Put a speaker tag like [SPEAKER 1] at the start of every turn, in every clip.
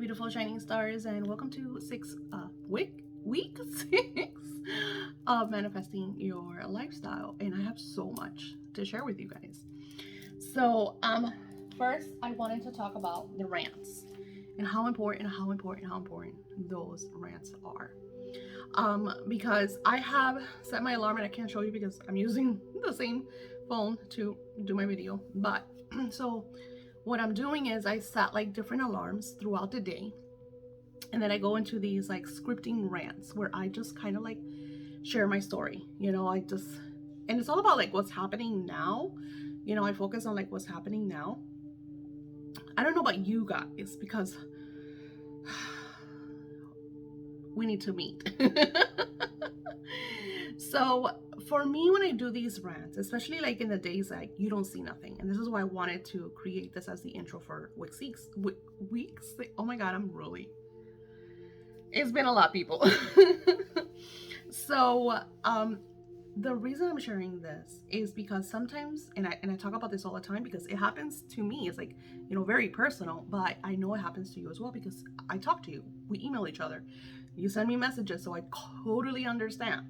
[SPEAKER 1] beautiful shining stars, and welcome to week 6 of manifesting your lifestyle. And I have so much to share with you guys. So first I wanted to talk about the rants and how important those rants are. Because I have set my alarm, and I can't show you because I'm using the same phone to do my video. But so what I'm doing is I set like different alarms throughout the day, and then I go into these like scripting rants where I just kind of like share my story. And it's all about like what's happening now. I focus on like what's happening now. I don't know about you guys because we need to meet. So for me, when I do these rants, especially like in the days that you don't see nothing, and this is why I wanted to create this as the intro for weeks. Oh my God, it's been a lot, people. So the reason I'm sharing this is because sometimes, and I talk about this all the time because it happens to me. It's like, very personal, but I know it happens to you as well because I talk to you. We email each other. You send me messages, so I totally understand.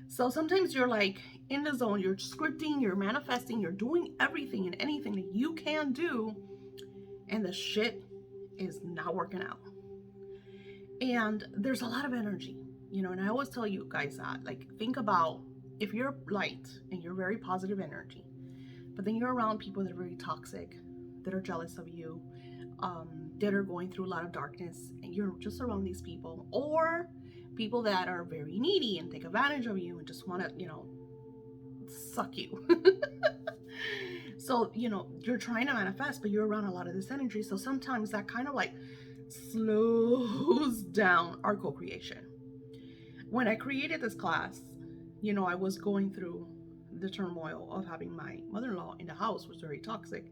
[SPEAKER 1] So sometimes you're like in the zone, you're scripting, you're manifesting, you're doing everything and anything that you can do, and the shit is not working out. And there's a lot of energy, and I always tell you guys that, like, think about if you're light and you're very positive energy, but then you're around people that are very toxic, that are jealous of you, that are going through a lot of darkness, and you're just around these people, or people that are very needy and take advantage of you and just want to, suck you. So, you're trying to manifest, but you're around a lot of this energy. So sometimes that kind of like slows down our co-creation. When I created this class, I was going through the turmoil of having my mother-in-law in the house, was very toxic.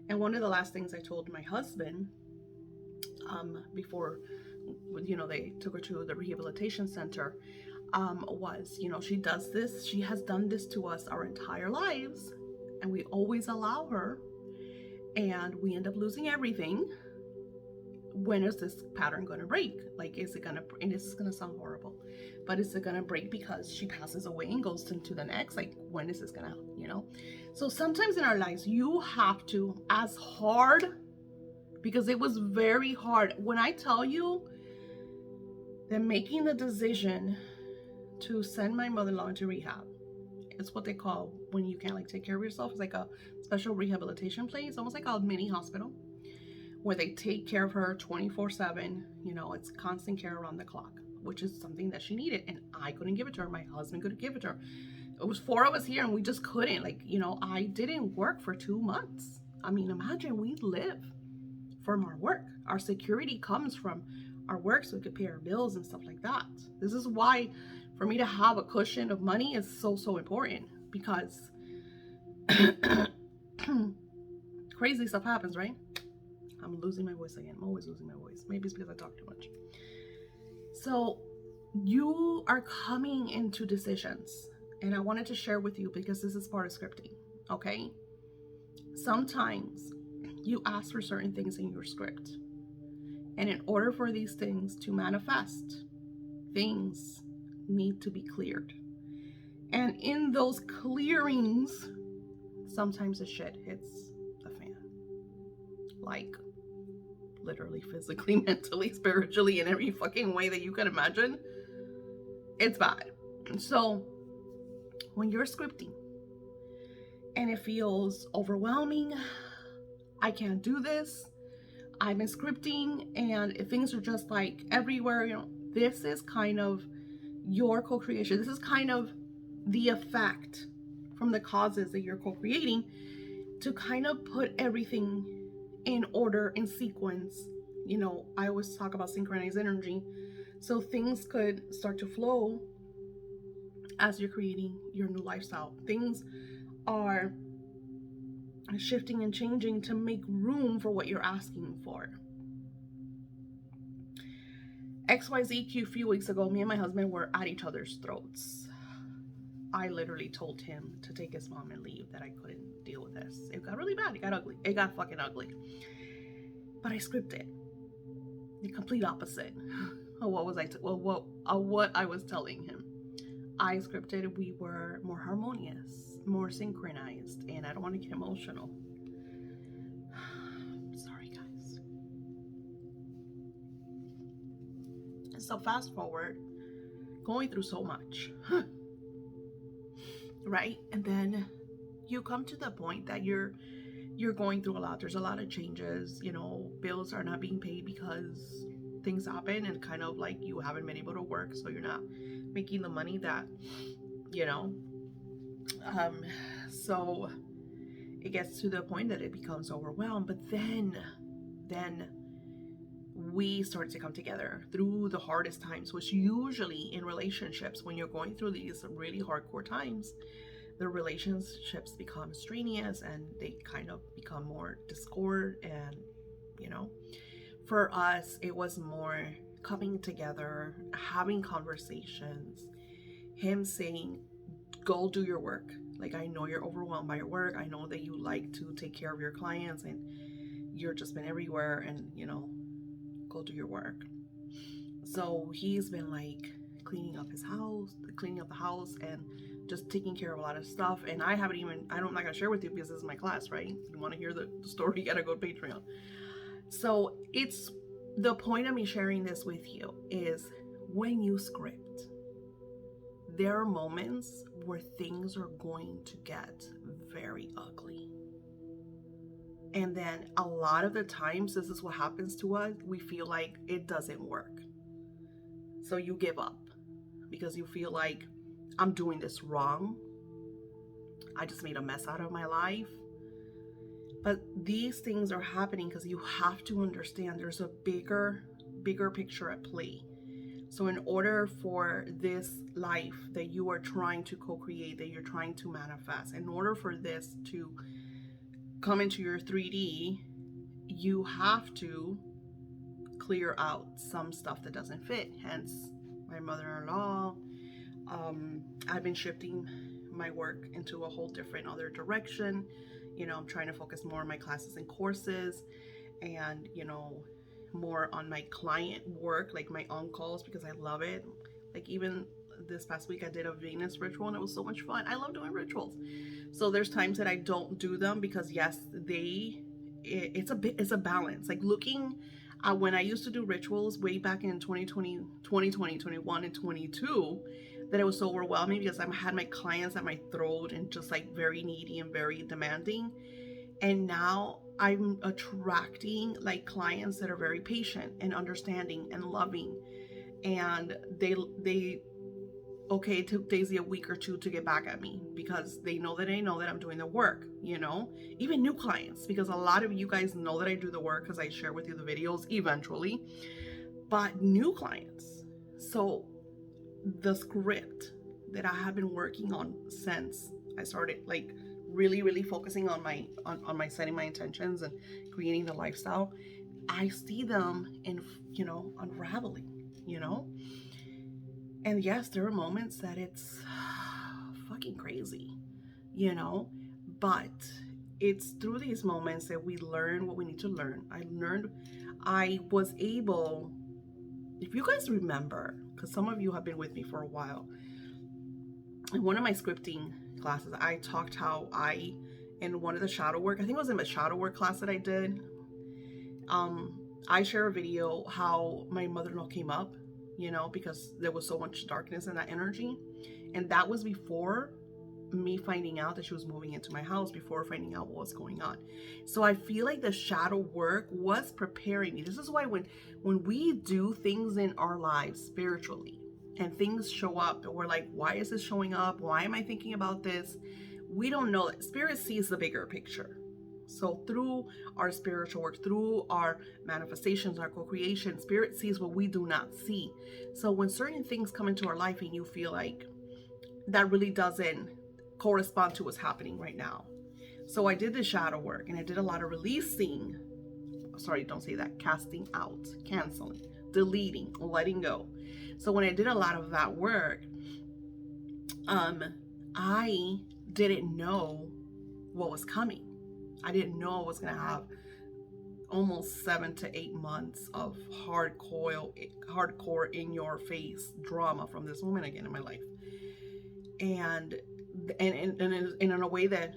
[SPEAKER 1] And one of the last things I told my husband, before, they took her to the rehabilitation center, was, she has done this to us our entire lives, and we always allow her, and we end up losing everything. When is this pattern going to break? Like, is it going to, and this is going to sound horrible, but is it going to break because she passes away and goes into the next? Like, when is this going to, So sometimes in our lives, you have to, as hard, because it was very hard. When I tell you that making the decision to send my mother-in-law into rehab, it's what they call when you can't like take care of yourself. It's like a special rehabilitation place, almost like a mini hospital, where they take care of her 24/7. It's constant care around the clock, which is something that she needed, and I couldn't give it to her. My husband couldn't give it to her. It was 4 of us here, and we just couldn't. Like, I didn't work for 2 months. I mean, imagine, we live from our work. Our security comes from our work, so we could pay our bills and stuff like that. This is why, for me to have a cushion of money is so important, because crazy stuff happens, right? I'm losing my voice again. I'm always losing my voice. Maybe it's because I talk too much. So you are coming into decisions, and I wanted to share with you because this is part of scripting, okay? Sometimes you ask for certain things in your script, and in order for these things to manifest, things need to be cleared. And in those clearings, sometimes the shit hits the fan. Like, literally, physically, mentally, spiritually, in every fucking way that you can imagine. It's bad. So when you're scripting and it feels overwhelming, I can't do this, I've been scripting and things are just like everywhere, this is kind of your co-creation. This is kind of the effect from the causes that you're co-creating, to kind of put everything in order, in sequence. I always talk about synchronized energy, so things could start to flow as you're creating your new lifestyle. Things are shifting and changing to make room for what you're asking for. XYZQ, a few weeks ago, me and my husband were at each other's throats. I literally told him to take his mom and leave, that I couldn't deal with this. It got really bad. It got ugly. It got fucking ugly. But I scripted. the complete opposite of what I was telling him. I scripted we were more harmonious, more synchronized, and I don't want to get emotional. Sorry, guys. So fast forward, going through so much, right? And then you come to the point that you're going through a lot. There's a lot of changes. Bills are not being paid because things happen, and kind of like you haven't been able to work, so you're not making the money that you know. So it gets to the point that it becomes overwhelmed. But then we start to come together through the hardest times, which usually in relationships, when you're going through these really hardcore times, the relationships become strenuous and they kind of become more discord. And for us, it was more coming together, having conversations, him saying, go do your work. Like, I know you're overwhelmed by your work. I know that you like to take care of your clients and you're just been everywhere, and go do your work. So he's been like cleaning up the house, and just taking care of a lot of stuff. And I'm not gonna share with you because this is my class, right? You want to hear the story, you gotta go to Patreon. So it's the point of me sharing this with you is, when you script, there are moments where things are going to get very ugly. And then a lot of the times, this is what happens to us. We feel like it doesn't work. So you give up because you feel like, I'm doing this wrong. I just made a mess out of my life. But these things are happening because you have to understand there's a bigger picture at play. So in order for this life that you are trying to co-create, that you're trying to manifest, in order for this to come into your 3D, you have to clear out some stuff that doesn't fit. Hence my mother-in-law. I've been shifting my work into a whole different other direction. I'm trying to focus more on my classes and courses, and more on my client work, like my on-calls, because I love it. Like, even this past week I did a Venus ritual and it was so much fun. I love doing rituals. So there's times that I don't do them because yes, it's a balance. Like, looking at when I used to do rituals way back in 2020, 21, and 22, that it was so overwhelming because I had my clients at my throat and just like very needy and very demanding. And now I'm attracting like clients that are very patient and understanding and loving, and they okay, it took Daisy a week or two to get back at me because they know that I'm doing the work. Even new clients, because a lot of you guys know that I do the work because I share with you the videos eventually, but new clients. So the script that I have been working on since I started like really focusing on my setting my intentions and creating the lifestyle, I see them in unraveling. And yes, there are moments that it's fucking crazy, but it's through these moments that we learn what we need to learn. I was able, if you guys remember, because some of you have been with me for a while, in one of my scripting classes, I talked how in one of the shadow work, I think it was in the shadow work class that I did, I share a video how my mother-in-law came up, because there was so much darkness in that energy. And that was before me finding out that she was moving into my house, before finding out what was going on. So I feel like the shadow work was preparing me. This is why when we do things in our lives spiritually and things show up and we're like, why is this showing up? Why am I thinking about this? We don't know that Spirit sees the bigger picture. So through our spiritual work, through our manifestations, our co-creation, Spirit sees what we do not see. So when certain things come into our life and you feel like that really doesn't correspond to what's happening right now. So I did the shadow work and I did a lot of releasing. Sorry, don't say that. Casting out, canceling, deleting, letting go. So when I did a lot of that work, I didn't know what was coming. I didn't know I was going to have almost 7 to 8 months of hardcore in your face drama from this woman again in my life, and in a way that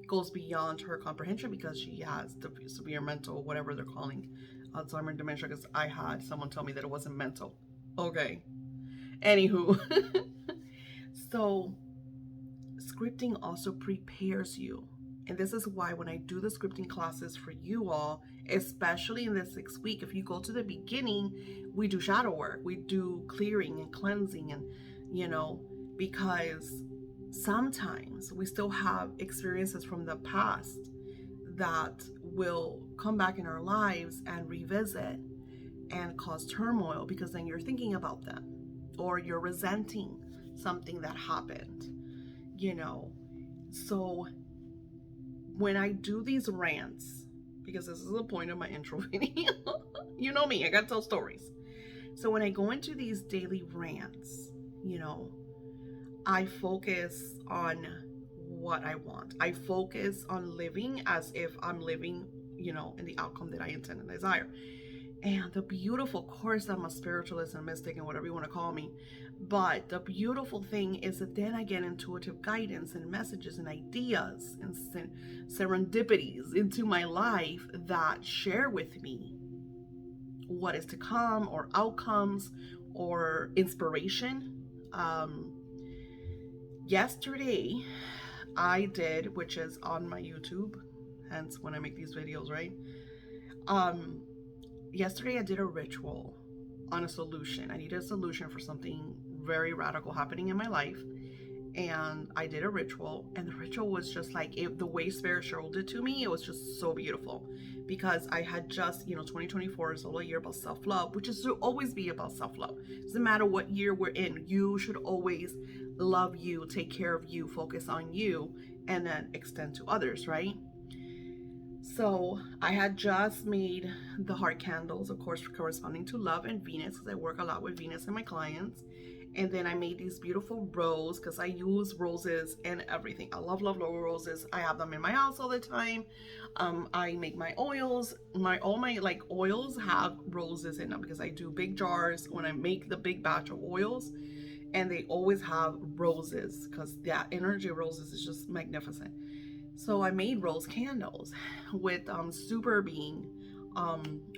[SPEAKER 1] goes beyond her comprehension, because she has the severe mental, whatever they're calling Alzheimer and dementia, because I had someone tell me that it wasn't mental. Okay. Anywho. So scripting also prepares you. And this is why when I do the scripting classes for you all, especially in this 6 week, if you go to the beginning, we do shadow work, we do clearing and cleansing, and because sometimes we still have experiences from the past that will come back in our lives and revisit and cause turmoil, because then you're thinking about them or you're resenting something that happened, So when I do these rants, because this is the point of my intro video, you know me, I gotta tell stories. So when I go into these daily rants, I focus on what I want. I focus on living as if I'm living, in the outcome that I intend and desire. And the beautiful, of course, I'm a spiritualist and mystic and whatever you want to call me, but the beautiful thing is that then I get intuitive guidance and messages and ideas and serendipities into my life that share with me what is to come, or outcomes, or inspiration. Yesterday I did, which is on my YouTube, hence when I make these videos, right? Yesterday I did a ritual on a solution. I needed a solution for something very radical happening in my life, and I did a ritual, and the ritual was just like the way Spirit showed it to me. It was just so beautiful, because I had just 2024 is all a year about self-love, which is to always be about self-love. Doesn't matter what year we're in, you should always love you, take care of you, focus on you, and then extend to others, right? So I had just made the heart candles, of course, corresponding to love and Venus, because I work a lot with Venus and my clients. And then I made these beautiful roses, because I use roses and everything. I love roses. I have them in my house all the time. I make my oils. All my oils have roses in them, because I do big jars when I make the big batch of oils, and they always have roses, because that energy of roses is just magnificent. So I made rose candles with super bean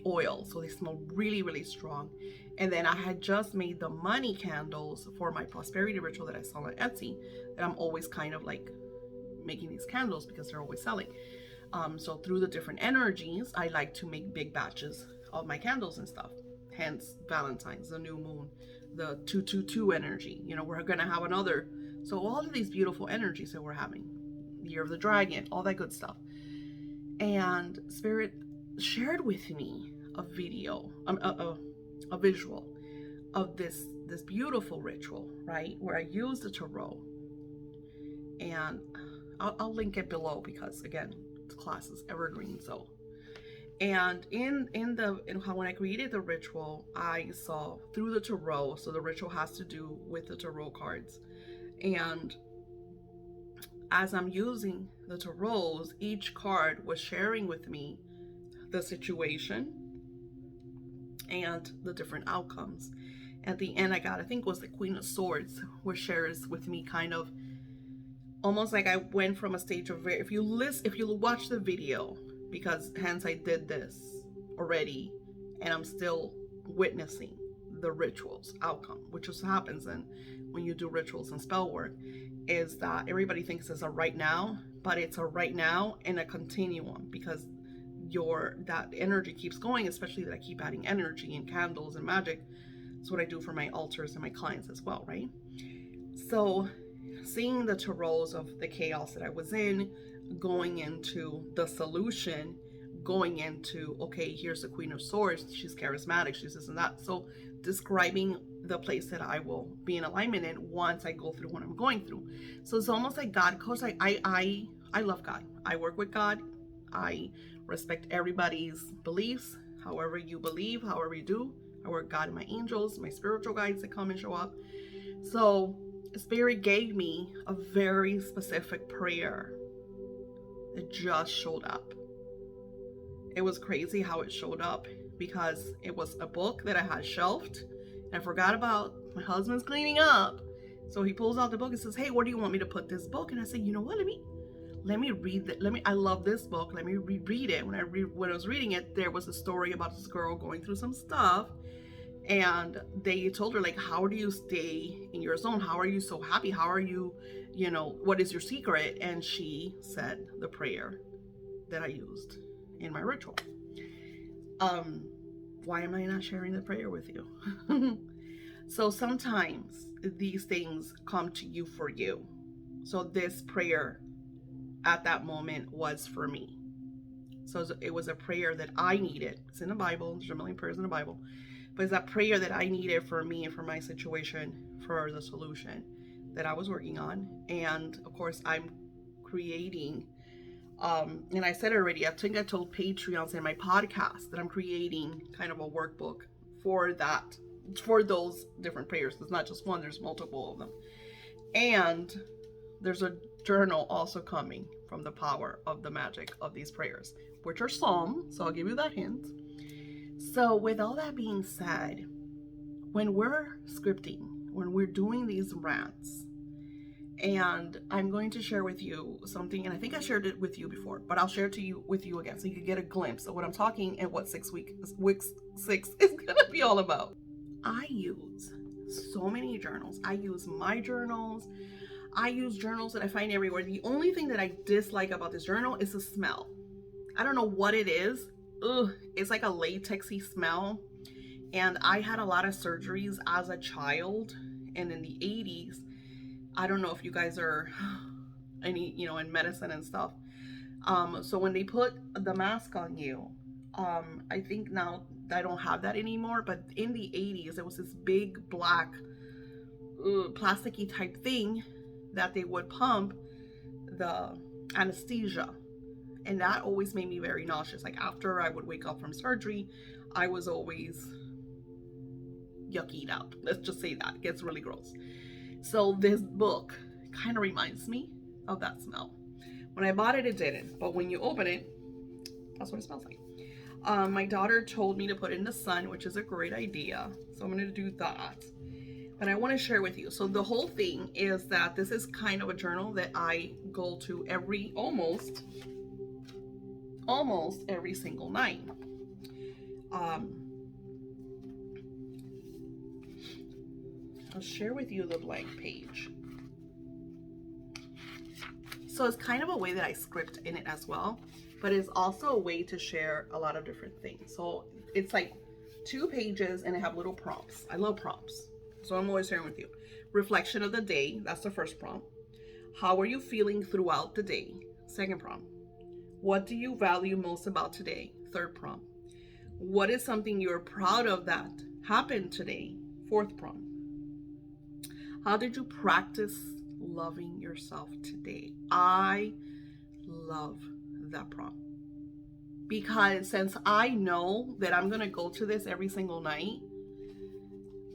[SPEAKER 1] oil, so they smell really, really strong. And then I had just made the money candles for my prosperity ritual that I sell on Etsy, that I'm always kind of like making these candles because they're always selling. So through the different energies, I like to make big batches of my candles and stuff. Hence Valentine's, the new moon, the 222 energy. We're gonna have another. So all of these beautiful energies that we're having, Year of the Dragon, all that good stuff. And Spirit shared with me a video, a visual of this beautiful ritual, right, where I used the tarot. And I'll link it below, because again, the class is evergreen. So, and when I created the ritual, I saw through the tarot. So the ritual has to do with the tarot cards, and as I'm using the tarots, each card was sharing with me the situation and the different outcomes. At the end, I think it was the Queen of Swords, which shares with me kind of almost like I went from a stage of, if you watch the video, because hence I did this already, and I'm still witnessing the rituals outcome, which just happens when you do rituals and spell work, is that everybody thinks it's a right now, but it's a right now in a continuum, because that energy keeps going, especially that I keep adding energy and candles and magic. That's what I do for my altars and my clients as well, right? So seeing the tarots of the chaos that I was in, going into the solution, going into, okay, here's the Queen of Swords, she's charismatic, she's this and that. So describing the place that I will be in alignment in once I go through what I'm going through. So it's almost like God, because I love God. I work with God. I respect everybody's beliefs, however you believe, however you do. I work God and my angels, my spiritual guides that come and show up. So Spirit gave me a very specific prayer that just showed up. it was crazy how it showed up, because it was a book that I had shelved and I forgot about. My husband's cleaning up, so he pulls out the book and says, hey, where do you want me to put this book? And I said, you know what, let me read it. I love this book, let me reread it. When I was reading it, there was a story about this girl going through some stuff, and they told her, like, how do you stay in your zone? How are you so happy? How are you, what is your secret? And she said the prayer that I used in my ritual. Why am I not sharing the prayer with you? So sometimes these things come to you for you. So this prayer at that moment was for me. So it was a prayer that I needed. It's in the Bible. There's a million prayers in the Bible. But it's that prayer that I needed for me and for my situation, for the solution that I was working on. And of course, I'm creating, and I said it already, I think I told Patreons in my podcast that I'm creating kind of a workbook for that, for those different prayers. There's not just one, there's multiple of them. And there's a journal also coming from the power of the magic of these prayers, which are Psalms. So I'll give you that hint. So with all that being said, when we're scripting, when we're doing these rants, and I'm going to share with you something, and I think I shared it with you before, but I'll share it with you again so you can get a glimpse of what I'm talking and what week 6 is gonna be all about. I use so many journals. I use my journals. I use journals that I find everywhere. The only thing that I dislike about this journal is the smell. I don't know what it is. Ugh, it's like a latexy smell. And I had a lot of surgeries as a child, and in the 80s, I don't know if you guys are any, in medicine and stuff. So when they put the mask on you, I think now I don't have that anymore, but in the 80s, it was this big black plasticky type thing that they would pump the anesthesia. And that always made me very nauseous. Like after I would wake up from surgery, I was always yuckied out. Let's just say that. It gets really gross. So this book kind of reminds me of that smell. When I bought it, it didn't. But when you open it, that's what it smells like. My daughter told me to put it in the sun, which is a great idea. So I'm going to do that. But I want to share with you. So the whole thing is that this is kind of a journal that I go to almost every single night. I'll share with you the blank page. So it's kind of a way that I script in it as well, but it's also a way to share a lot of different things. So it's like 2 pages and I have little prompts. I love prompts. So I'm always sharing with you. Reflection of the day. That's the first prompt. How are you feeling throughout the day? Second prompt. What do you value most about today? Third prompt. What is something you're proud of that happened today? Fourth prompt. How did you practice loving yourself today? I love that prompt, because since I know that I'm going to go to this every single night,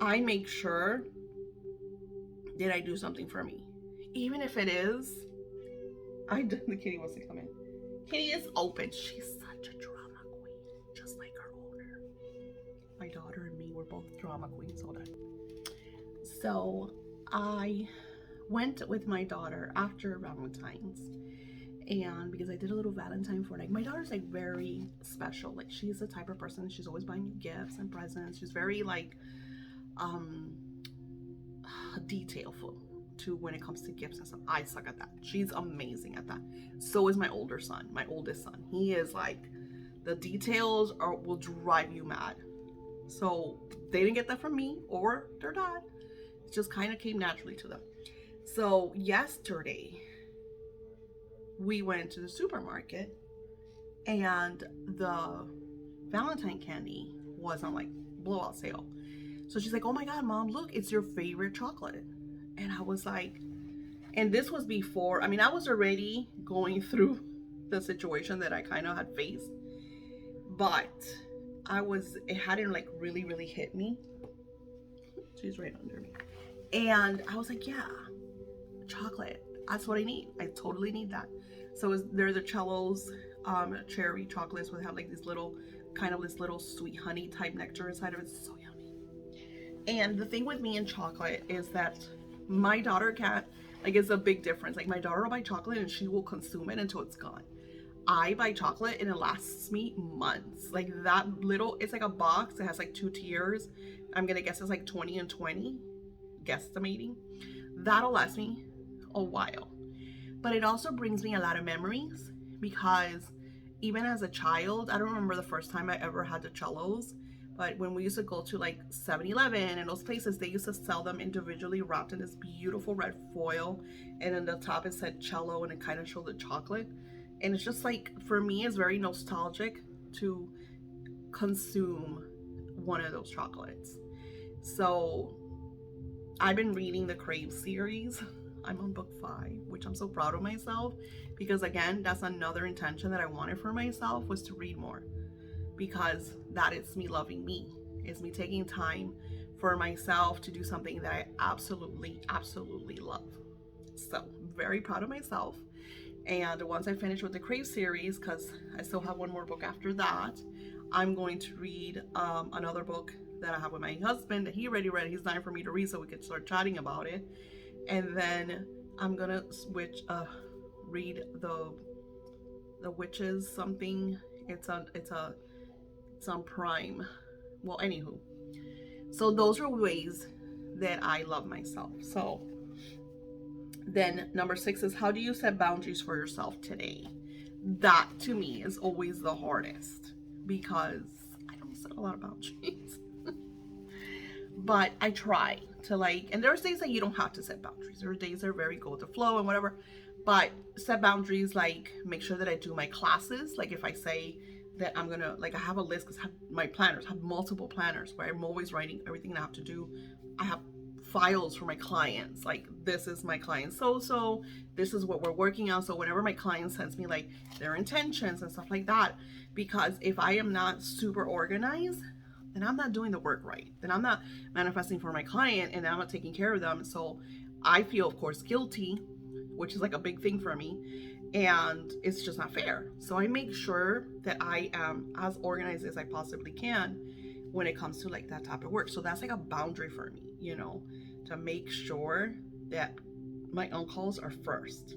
[SPEAKER 1] I make sure that I do something for me. Even if it is, the kitty wants to come in. Kitty is open. She's such a drama queen, just like her owner. My daughter and me were both drama queens all day. So I went with my daughter after Valentine's, and because I did a little Valentine for my daughter's like very special. Like she's the type of person, she's always buying you gifts and presents. She's very like detailful to when it comes to gifts and stuff. I suck at that. She's amazing at that. So is my oldest son. He is like, the details will drive you mad. So they didn't get that from me or their dad. It just kind of came naturally to them. So yesterday we went to the supermarket and the Valentine candy was on like blowout sale. So she's like, oh my God, Mom, look, it's your favorite chocolate. And I was like, and this was before, I was already going through the situation that I kind of had faced, but it hadn't like really, really hit me. She's right under me. And I was like, yeah, chocolate, that's what I need. I totally need that. So there are the cellos cherry chocolates would have like these little, kind of this little sweet honey type nectar inside of it. It's so yummy. And the thing with me and chocolate is that my daughter can't, like, it's a big difference. Like, my daughter will buy chocolate and she will consume it until it's gone. I buy chocolate and it lasts me months. Like, that little, it's like a box. It has like 2 tiers. I'm gonna guess it's like 20 and 20, guesstimating. That'll last me a while. But it also brings me a lot of memories because even as a child, I don't remember the first time I ever had the cellos, but when we used to go to like 7-Eleven and those places, they used to sell them individually wrapped in this beautiful red foil, and in the top it said cello and it kind of showed the chocolate. And it's just like, for me, it's very nostalgic to consume one of those chocolates. So I've been reading the Crave series. I'm on book 5, which I'm so proud of myself, because again, that's another intention that I wanted for myself, was to read more, because that is me loving me. It's me taking time for myself to do something that I absolutely love. So very proud of myself. And once I finish with the Crave series, because I still have one more book after that, I'm going to read another book that I have with my husband that he already read. He's dying for me to read so we could start chatting about it. And then I'm gonna read the Witches something. It's on Prime. Well, anywho. So those are ways that I love myself. So then number 6 is, how do you set boundaries for yourself today? That to me is always the hardest, because I don't set a lot of boundaries. But I try to, like, and there's days that you don't have to set boundaries. There are days that are very go with the flow and whatever. But set boundaries, like, make sure that I do my classes. Like, if I say that I'm gonna, like, I have a list, because my planners, I have multiple planners where I'm always writing everything I have to do. I have files for my clients, like, this is my client so this is what we're working on. So whenever my client sends me like their intentions and stuff like that, because if I am not super organized, then I'm not doing the work right. Then I'm not manifesting for my client, and I'm not taking care of them. So I feel, of course, guilty, which is like a big thing for me, and it's just not fair. So I make sure that I am as organized as I possibly can when it comes to like that type of work. So that's like a boundary for me, to make sure that my on-calls are first.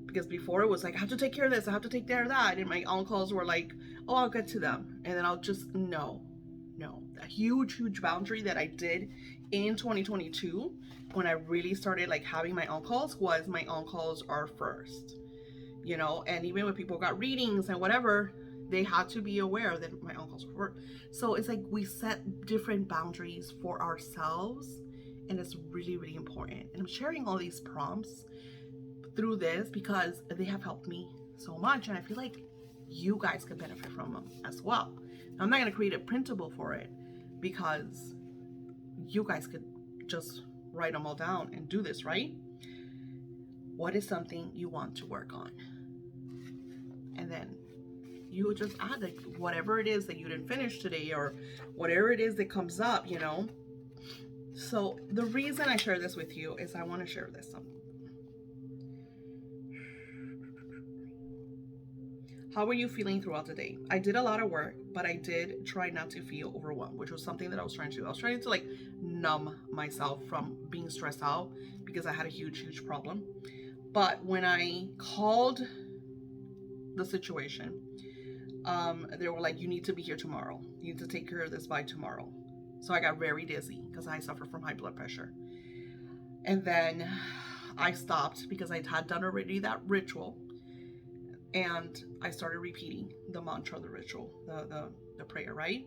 [SPEAKER 1] Because before it was like, I have to take care of this, I have to take care of that, and my on-calls were like, oh, I'll get to them, and then I'll just no. A huge boundary that I did in 2022 when I really started like having my on-calls was, my on-calls are first. And even when people got readings and whatever, they had to be aware that my on-calls were first. So it's like we set different boundaries for ourselves, and it's really important. And I'm sharing all these prompts through this because they have helped me so much, and I feel like you guys could benefit from them as well. I'm not going to create a printable for it, because you guys could just write them all down and do this, right? What is something you want to work on? And then you just add like whatever it is that you didn't finish today, or whatever it is that comes up, So the reason I share this with you is I want to share this. How were you feeling throughout the day? I did a lot of work, but I did try not to feel overwhelmed, which was something that I was trying to do. I was trying to like numb myself from being stressed out, because I had a huge problem. But when I called the situation, they were like, you need to be here tomorrow. You need to take care of this by tomorrow. So I got very dizzy because I suffer from high blood pressure. And then I stopped because I had done already that ritual. And I started repeating the mantra, the ritual, the prayer, right?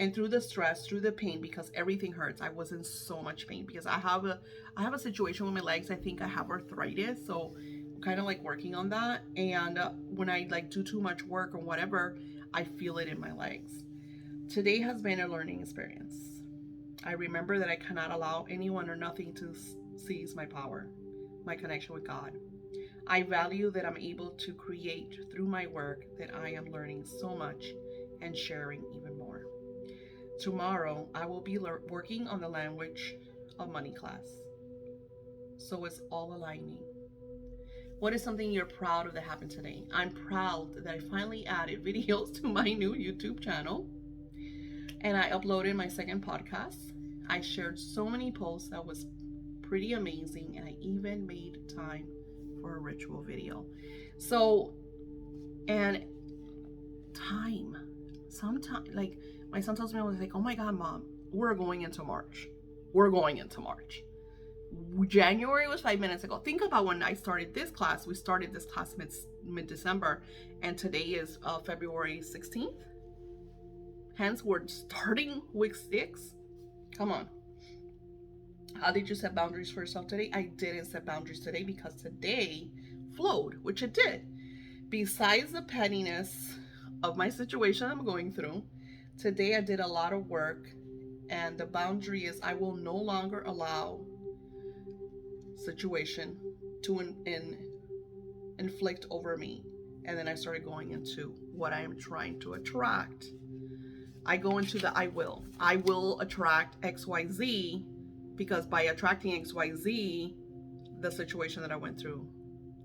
[SPEAKER 1] And through the stress, through the pain, because everything hurts, I was in so much pain because I have a situation with my legs. I think I have arthritis, so I'm kind of like working on that. And when I like do too much work or whatever, I feel it in my legs. Today has been a learning experience. I remember that I cannot allow anyone or nothing to seize my power, my connection with God. I value that I'm able to create through my work, that I am learning so much and sharing even more. Tomorrow, I will be working on the language of money class. So it's all aligning. What is something you're proud of that happened today? I'm proud that I finally added videos to my new YouTube channel, and I uploaded my second podcast. I shared so many posts that was pretty amazing, and I even made time for a ritual video. So, and time, sometimes, like my son tells me, I was like, oh my God, Mom, we're going into March. January was 5 minutes ago. Think about when I started this class. We started this class mid-December, and today is February 16th. Hence, we're starting week 6. Come on. How did you set boundaries for yourself today? I didn't set boundaries today because today flowed, which it did. Besides the pettiness of my situation I'm going through, today I did a lot of work, and the boundary is I will no longer allow situation to inflict over me. And then I started going into what I am trying to attract. I go into the I will attract XYZ, because by attracting XYZ, the situation that I went through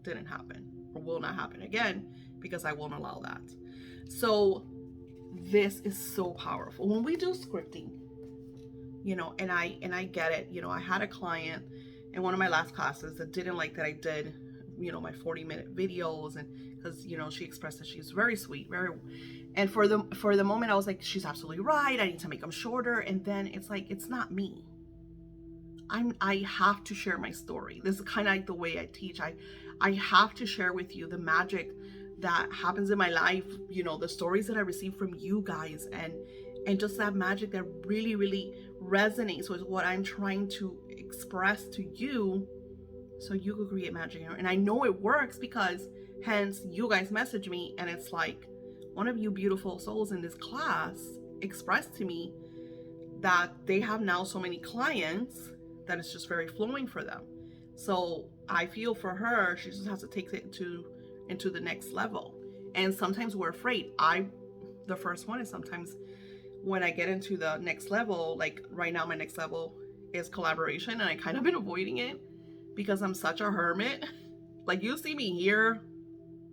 [SPEAKER 1] didn't happen or will not happen again, because I won't allow that. So this is so powerful. When we do scripting, and I get it, I had a client in one of my last classes that didn't like that I did, my 40-minute videos, and because, she expressed that she's very sweet, and for the moment I was like, she's absolutely right. I need to make them shorter. And then it's like, it's not me. I have to share my story. This is kind of like the way I teach. I have to share with you the magic that happens in my life, the stories that I receive from you guys, and just that magic that really, really resonates with what I'm trying to express to you, so you could create magic. And I know it works because hence you guys message me, and it's like, one of you beautiful souls in this class expressed to me that they have now so many clients that it's just very flowing for them. So I feel for her, she just has to take it into the next level. And sometimes we're afraid. The first one is sometimes when I get into the next level, like right now, my next level is collaboration, and I kind of been avoiding it because I'm such a hermit. Like, you see me here,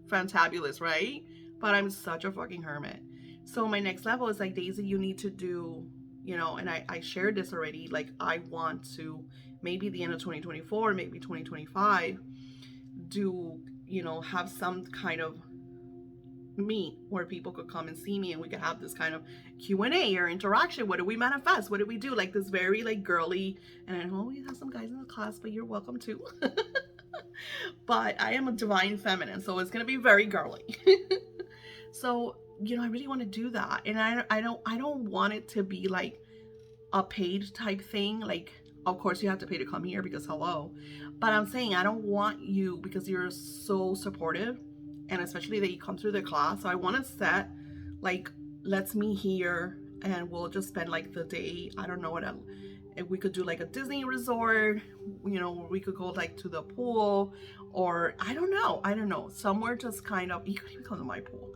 [SPEAKER 1] fantabulous, right? But I'm such a fucking hermit. So my next level is like, Daisy, you need to do, and I shared this already, like I want to, maybe the end of 2024, maybe 2025, do, have some kind of meet where people could come and see me, and we could have this kind of Q&A or interaction. What do we manifest? What do we do? Like this very like girly, and I know we have some guys in the class, but you're welcome too. But I am a divine feminine, so it's going to be very girly. So, I really want to do that. And I don't want it to be like a paid type thing. Like, of course you have to pay to come here because hello. But I'm saying I don't want you, because you're so supportive, and especially that you come through the class. So I want to set like, let's meet here and we'll just spend like the day. I don't know what if we could do like a Disney resort, where we could go like to the pool, or I don't know, somewhere just kind of, you could even come to my pool,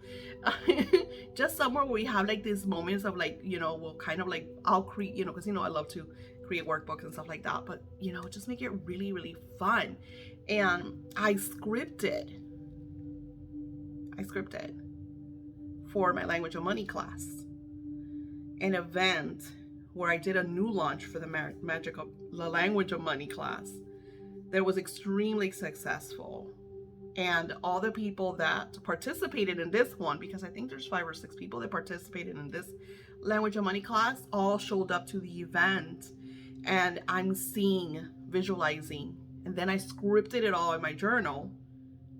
[SPEAKER 1] just somewhere where we have like these moments of like, we'll kind of like, I'll create, because I love to create workbooks and stuff like that, but just make it really, really fun. And I scripted for my language of money class an event where I did a new launch for the magic of the language of money class that was extremely successful. And all the people that participated in this one, because I think there's 5 or 6 people that participated in this language of money class, all showed up to the event, and I'm visualizing, and then I scripted it all in my journal.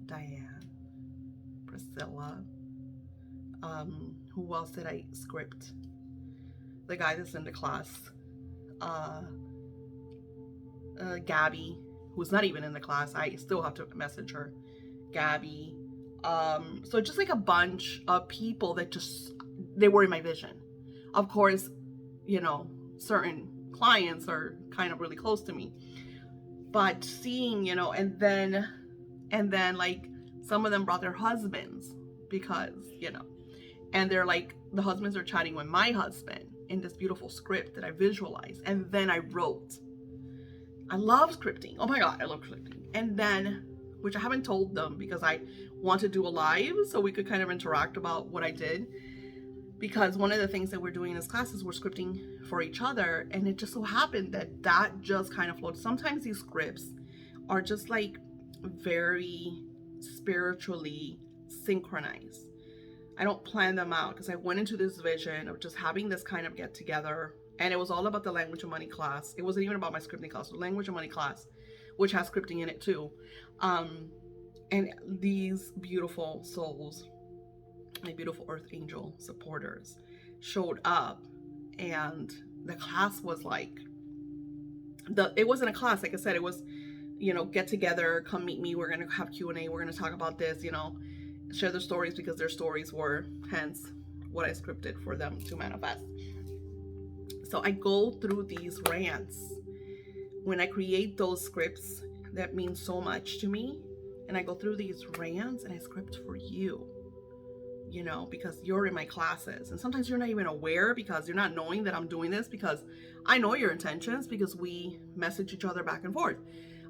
[SPEAKER 1] Diane, Priscilla, who else did I script? The guy that's in the class, Gabby, who's not even in the class. I still have to message her. Gabby. So just like a bunch of people that they were in my vision. Of course, certain clients are kind of really close to me, but seeing, and then like some of them brought their husbands because, and they're like, the husbands are chatting with my husband in this beautiful script that I visualized, and then I wrote. I love scripting. Oh my God, I love scripting. And then which I haven't told them because I want to do a live so we could kind of interact about what I did. Because one of the things that we're doing in this class is we're scripting for each other, and it just so happened that that just kind of flowed. Sometimes these scripts are just like very spiritually synchronized. I don't plan them out because I went into this vision of just having this kind of get together, and it was all about the language of money class. It wasn't even about my scripting class, the language of money class, which has scripting in it too. And these beautiful souls, my beautiful earth angel supporters, showed up, and the class was like, it wasn't a class, like I said, it was, get together, come meet me, we're gonna have Q&A, we're gonna talk about this, share their stories, because their stories were hence what I scripted for them to manifest. So I go through these rants when I create those scripts that mean so much to me, and I go through these rants and I script for you, because you're in my classes, and sometimes you're not even aware because you're not knowing that I'm doing this, because I know your intentions because we message each other back and forth,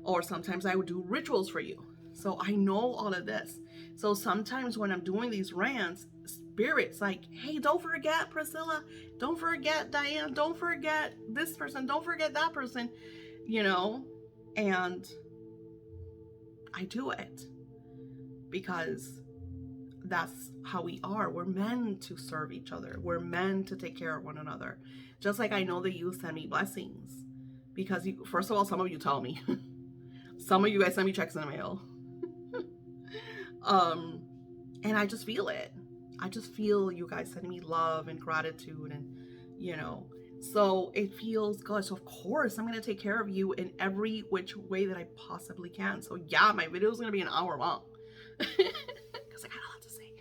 [SPEAKER 1] or sometimes I would do rituals for you. So I know all of this. So sometimes when I'm doing these rants, spirit's like, hey, don't forget Priscilla, don't forget Diane, don't forget this person, don't forget that person, and I do it because that's how we are. We're meant to serve each other. We're meant to take care of one another. Just like I know that you send me blessings, because first of all, some of you tell me. Some of you guys send me checks in the mail. And I just feel it. I just feel you guys sending me love and gratitude, and so it feels good. So of course I'm going to take care of you in every which way that I possibly can. So yeah, my video is going to be an hour long because I got a lot to say.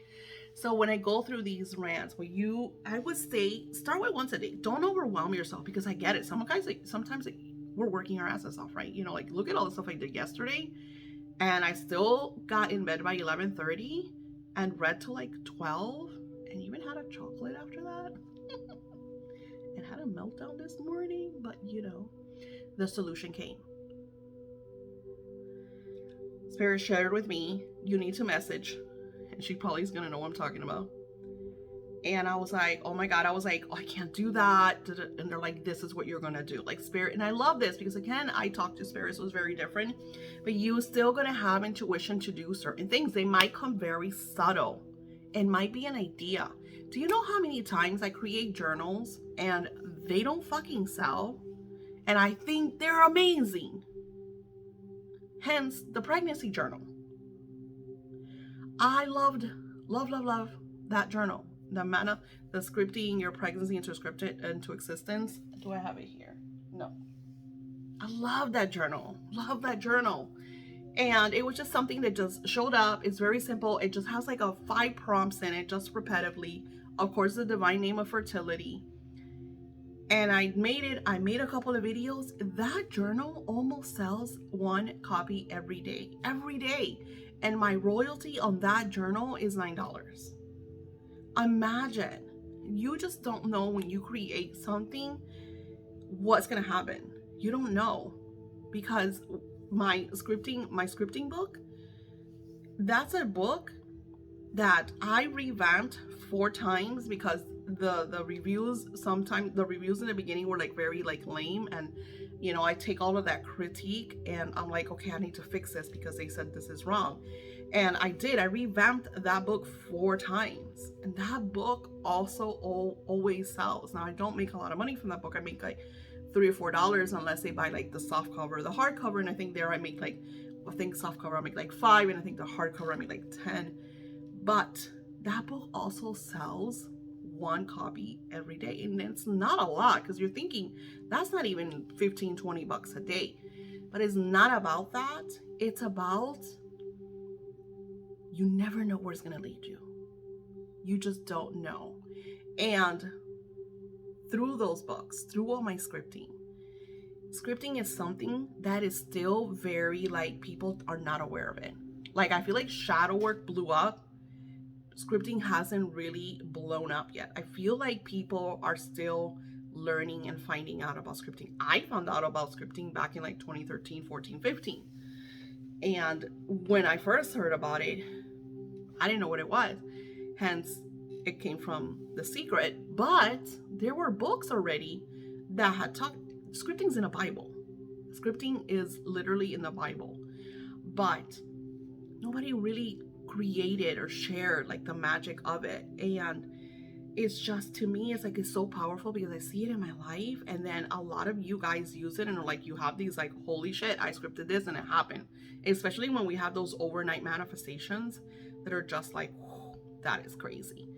[SPEAKER 1] So when I go through these rants, I would say start with once a day. Don't overwhelm yourself, because I get it. Some guys, sometimes we're working our asses off, right? Look at all the stuff I did yesterday, and I still got in bed by 11:30 and read till like 12, and even had a chocolate after that. And had a meltdown this morning, but the solution came. Spirit shared with me, you need to message, and she probably is gonna know what I'm talking about. And I was like, oh my God, I can't do that. And they're like, this is what you're gonna do. Like Spirit, and I love this because again, I talk to spirits, so it's very different, but you still gonna have intuition to do certain things. They might come very subtle. It might be an idea. Do you know how many times I create journals and they don't fucking sell? And I think they're amazing. Hence the pregnancy journal. I love that journal. The scripting your pregnancy into existence. Do I have it here? No. I love that journal. And it was just something that just showed up. It's very simple. It just has like 5 prompts in it, just repetitively. Of course, the divine name of fertility. And I made a couple of videos. That journal almost sells 1 copy every day. And my royalty on that journal is $9. Imagine. You just don't know when you create something what's gonna happen. You don't know, because my scripting book, that's a book that I revamped 4 times, because the reviews in the beginning were like very like lame, and I take all of that critique and I'm like, okay, I need to fix this because they said this is wrong. And I revamped that book 4 times, and that book also always sells. Now I don't make a lot of money from that book. I make like $3 or $4 unless they buy like the soft cover, the hardcover, and I think there I make like, soft cover I make like 5, and I think the hardcover I make like 10. But that book also sells 1 copy every day, and it's not a lot, because you're thinking that's not even $15-20 a day. But it's not about that. It's about, you never know where it's going to lead you. You just don't know. And through those books, through all my scripting is something that is still very, like, people are not aware of it. Like, I feel like shadow work blew up. Scripting hasn't really blown up yet. I feel like people are still learning and finding out about scripting. I found out about scripting back in like 2013, 14, 15. And when I first heard about it, I didn't know what it was. Hence, it came from The Secret. But there were books already that had talked. Scripting's in the Bible. Scripting is literally in the Bible. But nobody really created or shared like the magic of it. And it's just, to me, it's like, it's so powerful because I see it in my life, and then a lot of you guys use it and are like, you have these like, holy shit, I scripted this and it happened. Especially when we have those overnight manifestations that are just like, that is crazy.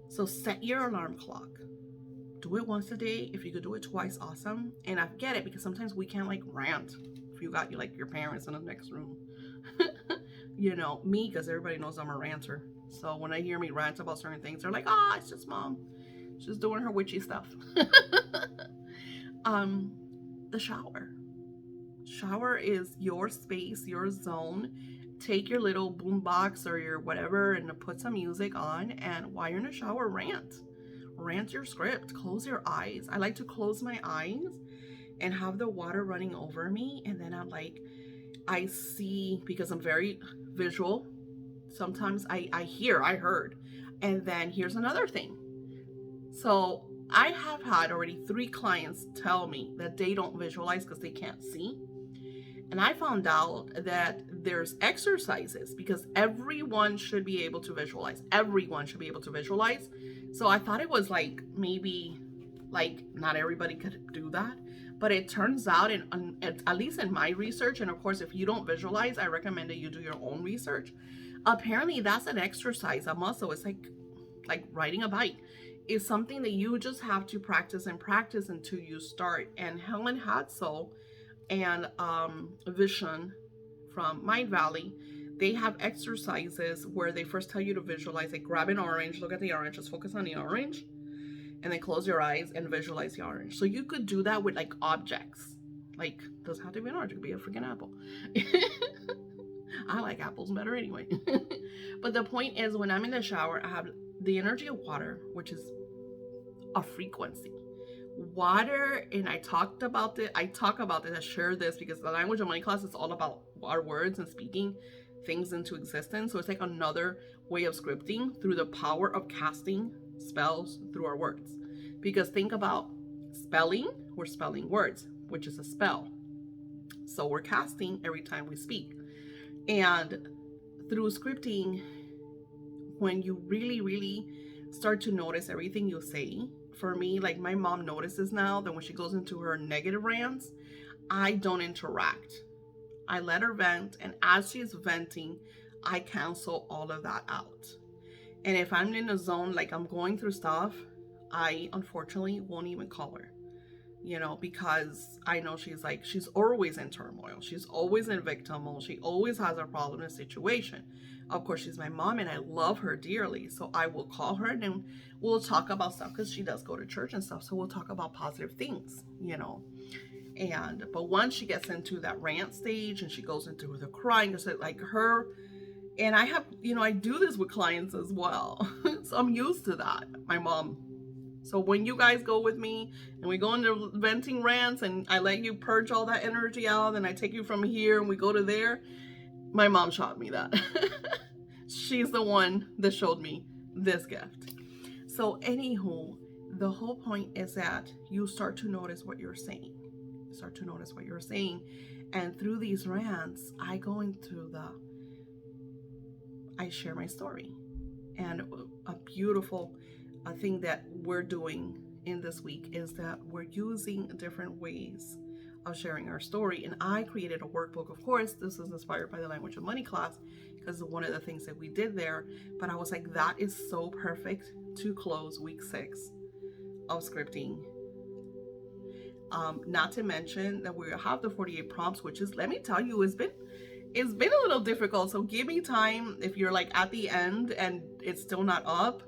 [SPEAKER 1] So set your alarm clock. Do it once a day. If you could do it twice, awesome. And I get it because sometimes we can't like rant if you got like your parents in the next room. You know, me, because everybody knows I'm a ranter. So when I hear me rant about certain things, they're like, oh, it's just mom. She's doing her witchy stuff. The shower. Shower is your space, your zone. Take your little boombox or your whatever and put some music on, and while you're in the shower, rant. Rant your script. Close your eyes. I like to close my eyes and have the water running over me, and then I see, because I'm very visual. Sometimes I heard. And then here's another thing. So I have had already 3 clients tell me that they don't visualize because they can't see. And I found out that there's exercises, because everyone should be able to visualize. Everyone should be able to visualize. So I thought it was like, maybe like not everybody could do that. But it turns out, at least in my research, and of course, if you don't visualize, I recommend that you do your own research. Apparently, that's an exercise, a muscle. It's like riding a bike. It's something that you just have to practice and practice until you start. And Helen Hadsel and Vision from Mind Valley, they have exercises where they first tell you to visualize. Like, grab an orange, look at the orange, just focus on the orange, and then close your eyes and visualize the orange. So you could do that with like objects. Like, doesn't have to be an orange, it could be a freaking apple. I like apples better anyway. But the point is, when I'm in the shower, I have the energy of water, which is a frequency. Water, and I talk about this, I share this because the language of money class is all about our words and speaking things into existence. So it's like another way of scripting through the power of casting spells through our words. Because think about spelling, we're spelling words, which is a spell. So we're casting every time we speak. And through scripting, when you really, really start to notice everything you say, for me, like my mom notices now that when she goes into her negative rants, I don't interact. I let her vent, and as she's venting, I cancel all of that out. And if I'm in a zone, like I'm going through stuff, I unfortunately won't even call her. You know, because I know she's always in turmoil. She's always in victim mode. She always has a problem in a situation. Of course, she's my mom and I love her dearly. So I will call her and then we'll talk about stuff, because she does go to church and stuff. So we'll talk about positive things, you know. But once she gets into that rant stage and she goes into the crying, it's like her, and I have, you know, I do this with clients as well. So I'm used to that. My mom. So when you guys go with me and we go into venting rants and I let you purge all that energy out and I take you from here and we go to there, my mom showed me that. She's the one that showed me this gift. So anywho, the whole point is that you start to notice what you're saying. Start to notice what you're saying. And through these rants, I go into I share my story. And a beautiful thing that we're doing in this week is that we're using different ways of sharing our story. And I created a workbook. Of course, this is inspired by the Language of Money class, because of one of the things that we did there. But I was like, that is so perfect to close week 6 of scripting. Not to mention that we have the 48 prompts, which is, let me tell you, it's been a little difficult. So give me time if you're like at the end and it's still not up.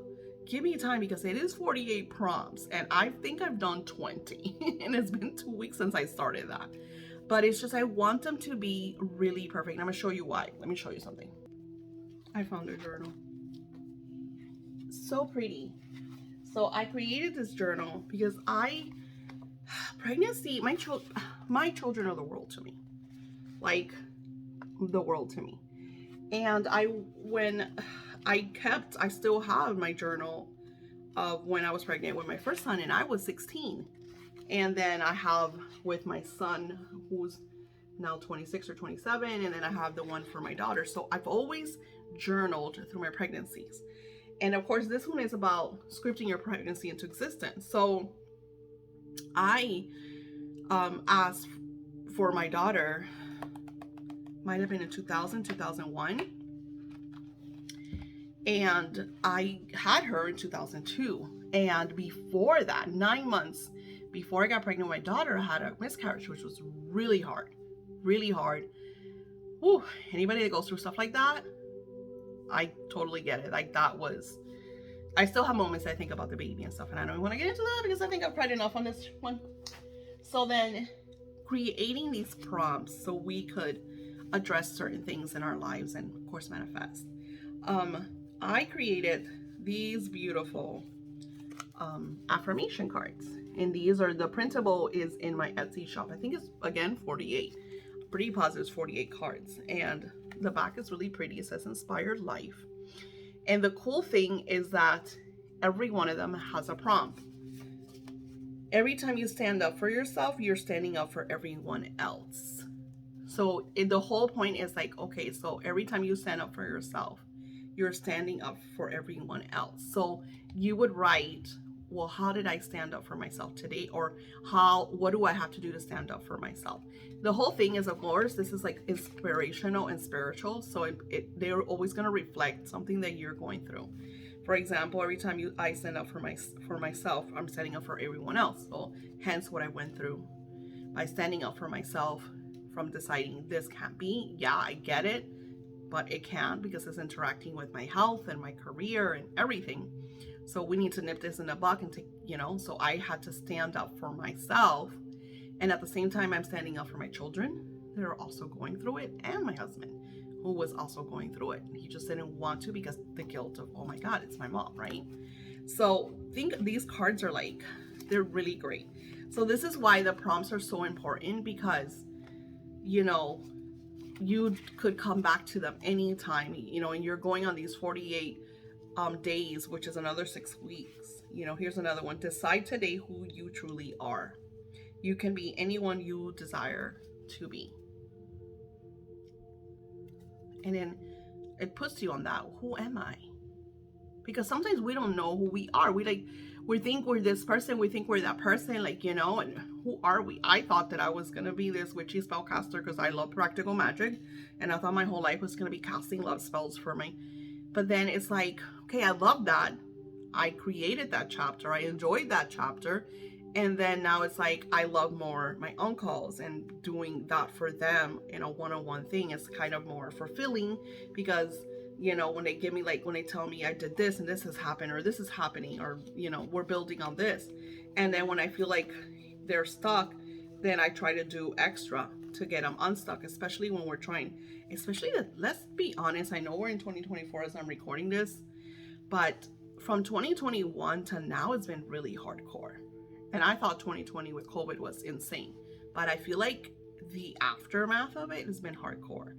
[SPEAKER 1] Give me time, because it is 48 prompts and I think I've done 20 and it's been 2 weeks since I started that. But it's just, I want them to be really perfect. And I'm gonna show you why. Let me show you something. I found a journal. So pretty. So I created this journal because pregnancy, my children are the world to me. Like, the world to me. And I still have my journal of when I was pregnant with my first son, and I was 16. And then I have with my son, who's now 26 or 27, and then I have the one for my daughter. So I've always journaled through my pregnancies. And of course, this one is about scripting your pregnancy into existence. So I asked for my daughter, might have been in 2000, 2001. And I had her in 2002. And before that, 9 months before I got pregnant with my daughter, I had a miscarriage, which was really hard. Really hard. Whew. Anybody that goes through stuff like that, I totally get it. Like, that was, I still have moments I think about the baby and stuff, and I don't want to get into that because I think I've cried enough on this one. So then, creating these prompts so we could address certain things in our lives and, of course, manifest. I created these beautiful affirmation cards, and these are, the printable is in my Etsy shop. I think it's, again, 48. Pretty positive, it's 48 cards, and the back is really pretty. It says inspired life. And the cool thing is that every one of them has a prompt. Every time you stand up for yourself, you're standing up for everyone else. So the whole point is like, okay, so every time you stand up for yourself, you're standing up for everyone else. So you would write, well, how did I stand up for myself today? Or what do I have to do to stand up for myself? The whole thing is, of course, this is like inspirational and spiritual. So they're always going to reflect something that you're going through. For example, every time I stand up for myself, I'm standing up for everyone else. So hence what I went through by standing up for myself, from deciding this can't be. Yeah, I get it, but it can, because it's interacting with my health and my career and everything. So we need to nip this in the bud and take, so I had to stand up for myself. And at the same time, I'm standing up for my children that are also going through it, and my husband, who was also going through it. He just didn't want to because the guilt of, oh my God, it's my mom, right? So I think these cards are like, they're really great. So this is why the prompts are so important, because, you could come back to them anytime, and you're going on these 48 days, which is another 6 weeks. Here's another one. Decide today who you truly are. You can be anyone you desire to be. And then it puts you on that. Who am I? Because sometimes we don't know who we are. We think we're this person. We think we're that person. And who are we? I thought that I was going to be this witchy spellcaster because I love practical magic. And I thought my whole life was going to be casting love spells for me. But then it's like, okay, I love that. I created that chapter. I enjoyed that chapter. And then now it's like, I love more my uncles, and doing that for them in a one-on-one thing is kind of more fulfilling, because, when they give me, when they tell me I did this and this has happened, or this is happening, or, we're building on this. And then when I feel like they're stuck, then I try to do extra to get them unstuck, especially when we're trying, let's be honest, I know we're in 2024 as I'm recording this, but from 2021 to now, it's been really hardcore. And I thought 2020 with COVID was insane, but I feel like the aftermath of it has been hardcore,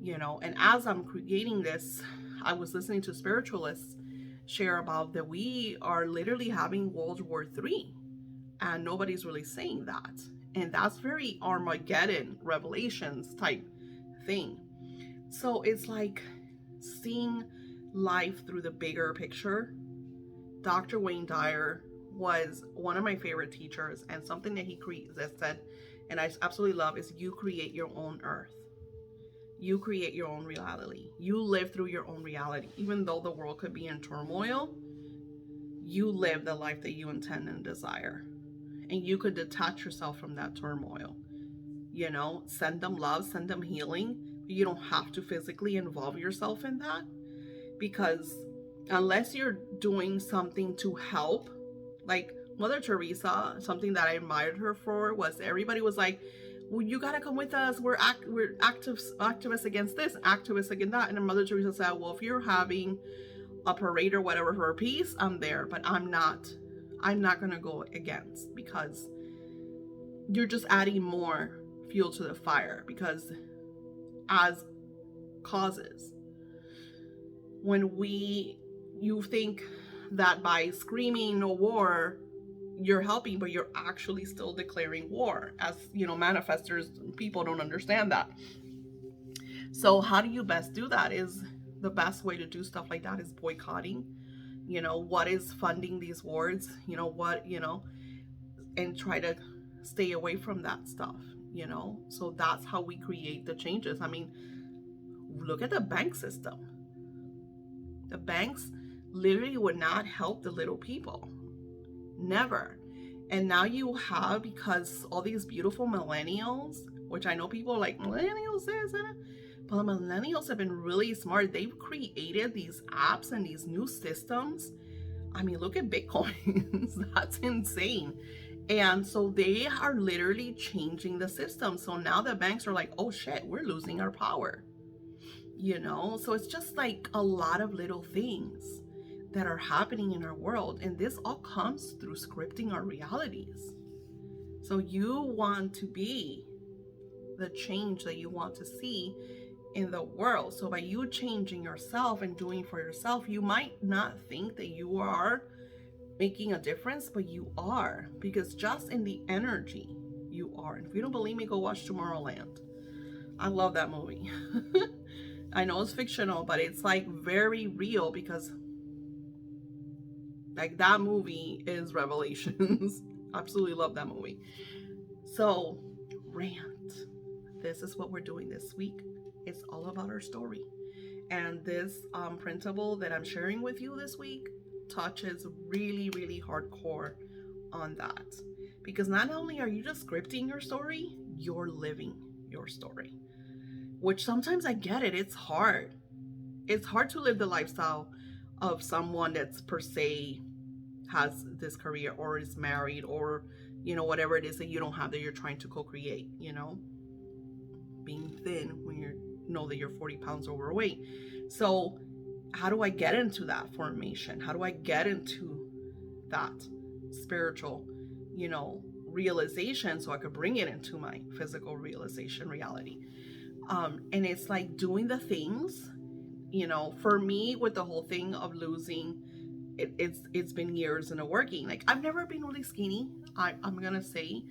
[SPEAKER 1] and as I'm creating this, I was listening to spiritualists share about that we are literally having World War III, and nobody's really saying that. And that's very Armageddon Revelations type thing. So it's like seeing life through the bigger picture. Dr. Wayne Dyer was one of my favorite teachers, and something that he said, and I absolutely love, is you create your own earth. You create your own reality. You live through your own reality. Even though the world could be in turmoil, you live the life that you intend and desire. And you could detach yourself from that turmoil. Send them love, send them healing. You don't have to physically involve yourself in that, because unless you're doing something to help, like Mother Teresa, something that I admired her for was, everybody was like, well, you gotta come with us. We're activists against this, activists against that. And then Mother Teresa said, well, if you're having a parade or whatever for peace, I'm there, but I'm not gonna go against, because you're just adding more fuel to the fire. Because as causes. When you think that by screaming no war, you're helping, but you're actually still declaring war. As manifestors, people don't understand that. So how do you best do that? Is the best way to do stuff like that is boycotting. What is funding these wars? And try to stay away from that stuff. So that's how we create the changes. I mean, look at the bank system. The banks literally would not help the little people. Never. And now you have, because all these beautiful millennials, which I know people are like, millennials this and that, but millennials have been really smart. They've created these apps and these new systems. I mean, look at Bitcoin. That's insane. And so they are literally changing the system. So now the banks are like, oh shit, we're losing our power. So it's just like a lot of little things that are happening in our world. And this all comes through scripting our realities. So you want to be the change that you want to see in the world. So by you changing yourself and doing for yourself, you might not think that you are making a difference, but you are, because just in the energy you are. And if you don't believe me, go watch Tomorrowland. I love that movie. I know it's fictional, but it's like very real, because like that movie is Revelations. Absolutely love that movie. So rant. This is what we're doing this week. It's all about our story. And this printable that I'm sharing with you this week touches really, really hardcore on that. Because not only are you just scripting your story, you're living your story. Which sometimes I get it. It's hard. It's hard to live the lifestyle of someone that's per se has this career or is married or, whatever it is that you don't have that you're trying to co-create, being thin when you know that you're 40 pounds overweight. So how do I get into that formation? How do I get into that spiritual, realization so I could bring it into my physical realization reality? And it's like doing the things, for me with the whole thing of losing, it's been years in the working. Like I've never been really skinny, I'm gonna say,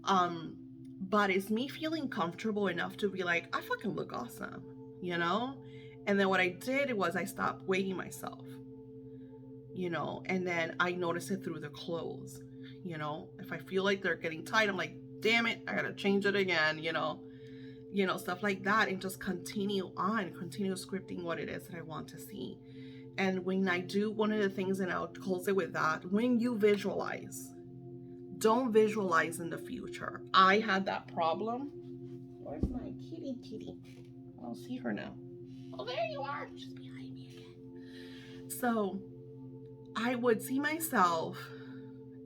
[SPEAKER 1] but it's me feeling comfortable enough to be like, I fucking look awesome, And then what I did was I stopped weighing myself, and then I notice it through the clothes, if I feel like they're getting tight, I'm like, damn it, I gotta change it again, stuff like that, and just continue scripting what it is that I want to see. And when I do one of the things, and I'll close it with that, when you visualize, don't visualize in the future. I had that problem. Where's my kitty? I don't see her now. Oh, there you are. She's behind me again. So I would see myself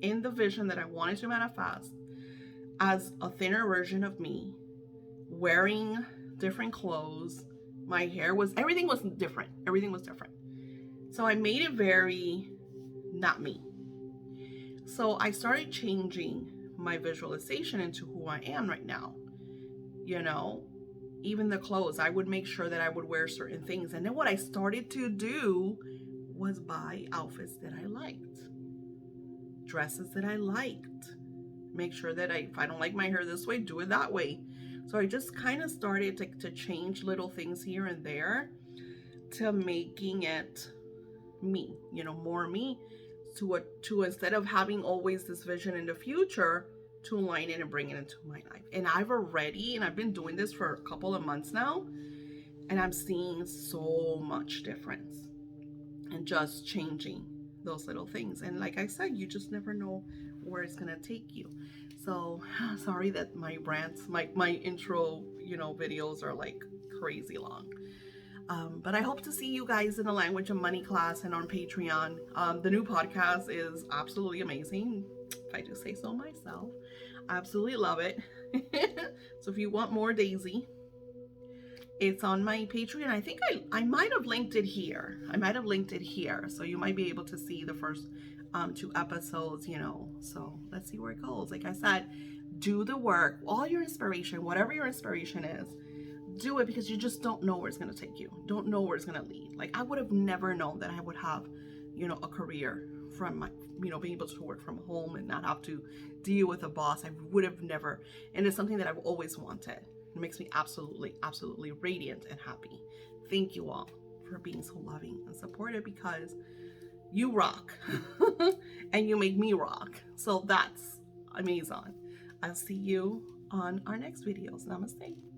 [SPEAKER 1] in the vision that I wanted to manifest as a thinner version of me, wearing different clothes. My hair was, everything was different. So I made it very not me. So I started changing my visualization into who I am right now. Even the clothes, I would make sure that I would wear certain things. And then what I started to do was buy outfits that I liked, dresses that I liked. Make sure that if I don't like my hair this way, do it that way. So I just kind of started to change little things here and there to making it me, more me, to instead of having always this vision in the future, to align it and bring it into my life. And I've been doing this for a couple of months now, and I'm seeing so much difference and just changing those little things. And like I said, you just never know where it's gonna take you. So sorry that my rants, my intro, videos are like crazy long. But I hope to see you guys in the Language of Money class and on Patreon. The new podcast is absolutely amazing, if I do say so myself. I absolutely love it. So if you want more Daisy, it's on my Patreon. I think I might have linked it here. So you might be able to see the first 2 episodes, So let's see where it goes. Like I said, do the work. All your inspiration, whatever your inspiration is, do it because you just don't know where it's going to take you. Don't know where it's going to lead. Like, I would have never known that I would have, you know, a career from my, you know, being able to work from home and not have to deal with a boss. I would have never. And it's something that I've always wanted. It makes me absolutely, absolutely radiant and happy. Thank you all for being so loving and supportive, because you rock and you make me rock. So that's amazing. I'll see you on our next videos. Namaste.